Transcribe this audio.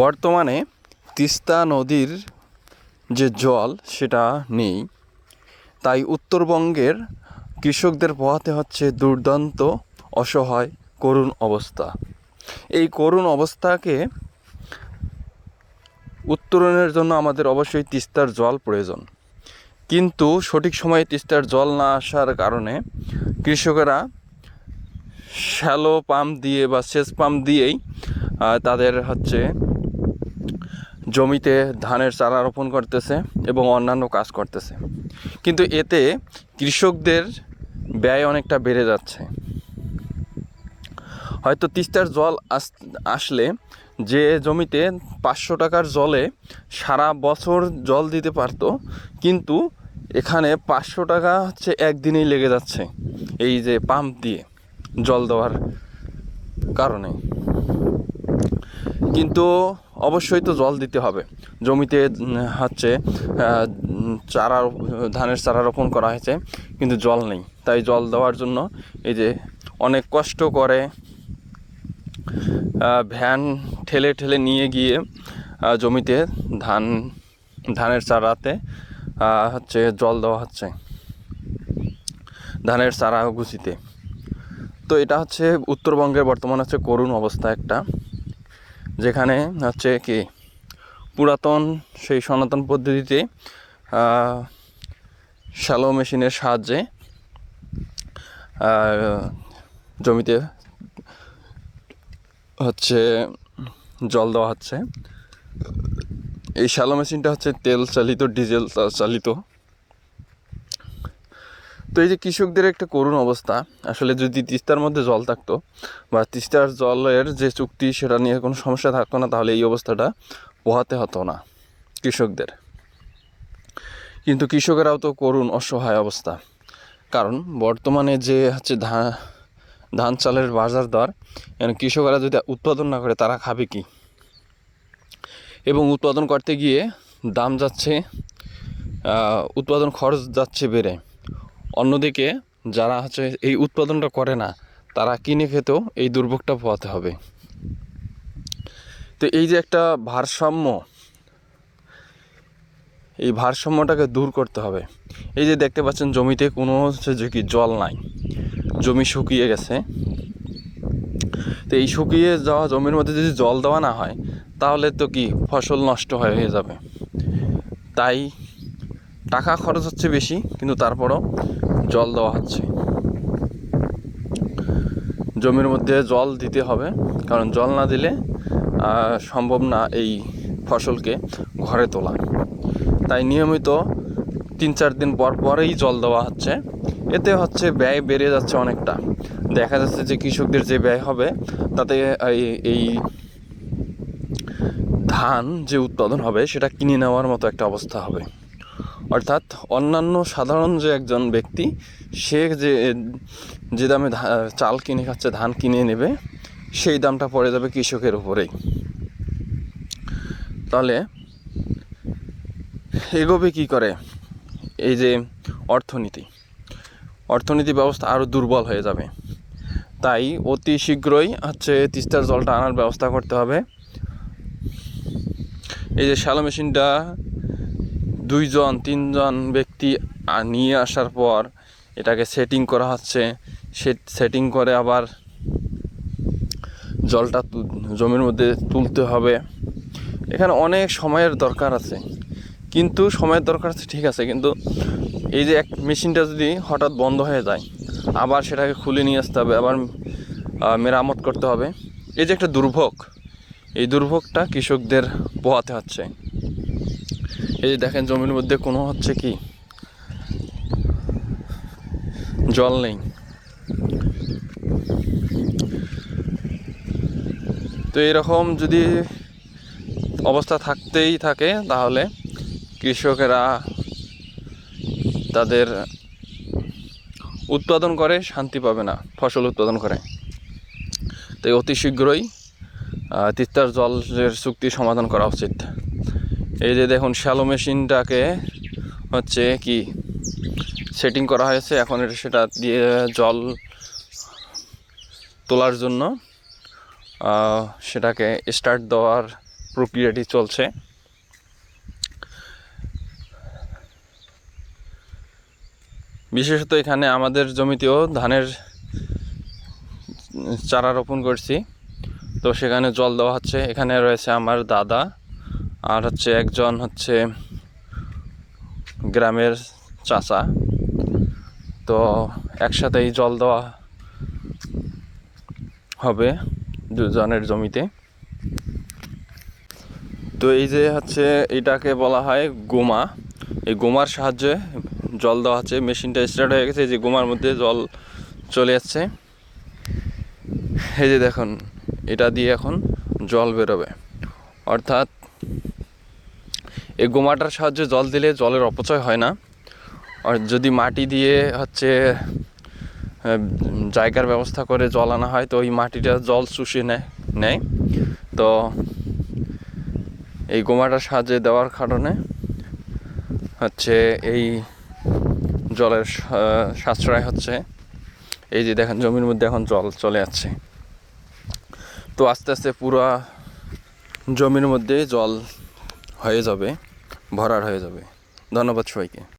বর্তমানে তিস্তা নদীর যে জল সেটা নেই, তাই উত্তরবঙ্গের কৃষকদের পোহাতে হচ্ছে দুর্দান্ত, অসহায়, করুণ অবস্থা। এই করুণ অবস্থাকে উত্তরণের জন্য আমাদের অবশ্যই তিস্তার জল প্রয়োজন, কিন্তু সঠিক সময়ে তিস্তার জল না আসার কারণে কৃষকেরা শ্যালো পাম্প দিয়ে বা সেচ পাম্প দিয়েই তাদের জমিতে ধানের চারা রোপণ করতেছে এবং অন্যান্য কাজ করতেছে, কিন্তু এতে কৃষকদের ব্যয় অনেকটা বেড়ে যাচ্ছে। হয়তো তিস্তার জল আসলে যে জমিতে 500 টাকার জলে সারা বছর জল দিতে পারতো, কিন্তু এখানে 500 টাকা একদিনেই লেগে যাচ্ছে এই যে পাম্প দিয়ে জল দেওয়ার কারণে। কিন্তু অবশ্যই তো জল দিতে হবে, জমিতে ধানের চারা রোপণ করা হয়েছে কিন্তু জল নেই, তাই জল দেওয়ার জন্য এই যে অনেক কষ্ট করে ভ্যান ঠেলে ঠেলে নিয়ে গিয়ে জমিতে ধানের চারাতে জল দেওয়া হচ্ছে, ধানের চারা গুছিতে। তো এটা উত্তরবঙ্গের বর্তমান করুণ অবস্থা একটা, যেখানে কি পুরাতন সেই সনাতন পদ্ধতিতে শ্যালো মেশিনের সাহায্যে জমিতে জল দেওয়া হচ্ছে। এই শ্যালো মেশিনটা তেল চালিত, ডিজেল চালিত। তো এই যে কৃষকদের একটা করুণ অবস্থা, আসলে যদি তিস্তার মধ্যে জল থাকতো বা তিস্তার জলের যে চুক্তি সেটা নিয়ে কোনো সমস্যা থাকতো না, তাহলে এই অবস্থাটা পোহাতে হতো না কৃষকদের। কিন্তু কৃষকেরাও তো করুণ, অসহায় অবস্থা, কারণ বর্তমানে যে ধান চালের বাজার দর, কৃষকেরা যদি উৎপাদন না করে তারা খাবে কি? এবং উৎপাদন করতে গিয়ে দাম যাচ্ছে, উৎপাদন খরচ যাচ্ছে বেড়ে। অন্যদিকে যারা এই উৎপাদনটা করে না, তারা কিনে খেতেও এই দুর্ভোগটা পোহাতে হবে। তো এই যে একটা ভারসাম্য, এই ভারসাম্যটাকে দূর করতে হবে। এই যে দেখতে পাচ্ছেন জমিতে কোনো জল নাই, জমি শুকিয়ে গেছে। তো এই শুকিয়ে যাওয়া জমির মধ্যে যদি জল দেওয়া না হয়, তাহলে তো কি ফসল নষ্ট হয়ে যাবে। তাই টাকা খরচ হচ্ছে বেশি, কিন্তু তারপরও জল দেওয়া হচ্ছে। জমির মধ্যে জল দিতে হবে, কারণ জল না দিলে সম্ভব না এই ফসলকে ঘরে তোলা। তাই নিয়মিত 3-4 দিন পর পরেই জল দেওয়া হচ্ছে। এতে ব্যয় বেড়ে যাচ্ছে অনেকটা। দেখা যাচ্ছে যে কৃষকদের যে ব্যয় হবে, তাতে এই ধান যে উৎপাদন হবে সেটা কিনে নেওয়ার মতো একটা অবস্থা হবে। অর্থাৎ অন্যান্য সাধারণ যে একজন ব্যক্তি, সে যে দামে চাল কিনে খাচ্ছে, ধান কিনে নেবে, সেই দামটা পড়ে যাবে কৃষকের উপরেই। তাহলে এগোবে কি করে? এই যে অর্থনীতি ব্যবস্থা আরও দুর্বল হয়ে যাবে। তাই অতি শীঘ্রই তিস্তার জলটা আনার ব্যবস্থা করতে হবে। এই যে শ্যালো মেশিনটা 2-3 ব্যক্তি নিয়ে আসার পর এটাকে সেটিং করা হচ্ছে, সেটিং করে আবার জলটা জমির মধ্যে তুলতে হবে। এখানে অনেক সময়ের দরকার আছে, কিন্তু সময়ের দরকার আছে ঠিক আছে, কিন্তু এই যে এক মেশিনটা যদি হঠাৎ বন্ধ হয়ে যায়, আবার সেটাকে খুলে নিয়ে আসতে হবে, আবার মেরামত করতে হবে। এই যে একটা দুর্ভোগ, এই দুর্ভোগটা কৃষকদের পোহাতে হচ্ছে। এই যে দেখেন জমির মধ্যে কোনো কি জল নেই। তো এরকম যদি অবস্থা থাকতেই থাকে, তাহলে কৃষকেরা তাদের উৎপাদন করে শান্তি পাবে না, ফসল উৎপাদন করে। তাই অতি শীঘ্রই তিস্তার জলের চুক্তি সমাধান করা উচিত। এই যে দেখুন শ্যালো মেশিনটাকে কি সেটিং করা হয়েছে, এখন সেটা দিয়ে জল তোলার জন্য সেটাকে স্টার্ট দেওয়ার প্রক্রিয়াটি চলছে। বিশেষত এখানে আমাদের জমিতেও ধানের চারা রোপণ করছি, তো সেখানে জল দেওয়া হচ্ছে। এখানে রয়েছে আমার দাদা আর একজন গ্রামের চাচা, তো একসাথেই জল দেওয়া হবে দুজনের জমিতে। তো এই যে এটাকে বলা হয় গোমা। এই গোমার সাহায্যে জল দেওয়া হচ্ছে। মেশিনটা স্টার্ট হয়ে গেছে, এই যে গোমার মধ্যে জল চলে যাচ্ছে। এই যে দেখুন, এটা দিয়ে এখন জল বেরোবে। অর্থাৎ এই গোমাটার সাহায্যে জল দিলে জলের অপচয় হয় না। আর যদি মাটি দিয়ে জায়গার ব্যবস্থা করে জল আনা হয়, তো ওই মাটিটা জল শুষে নেয়। তো এই গোমাটার সাহায্যে দেওয়ার কারণে এই জলের সাশ্রয় হচ্ছে। এই যে দেখেন, জমির মধ্যে এখন জল চলে যাচ্ছে। তো আস্তে আস্তে পুরো জমির মধ্যে জল হয়ে যাবে, ভরাট হয়ে যাবে। ধন্যবাদ সবাইকে।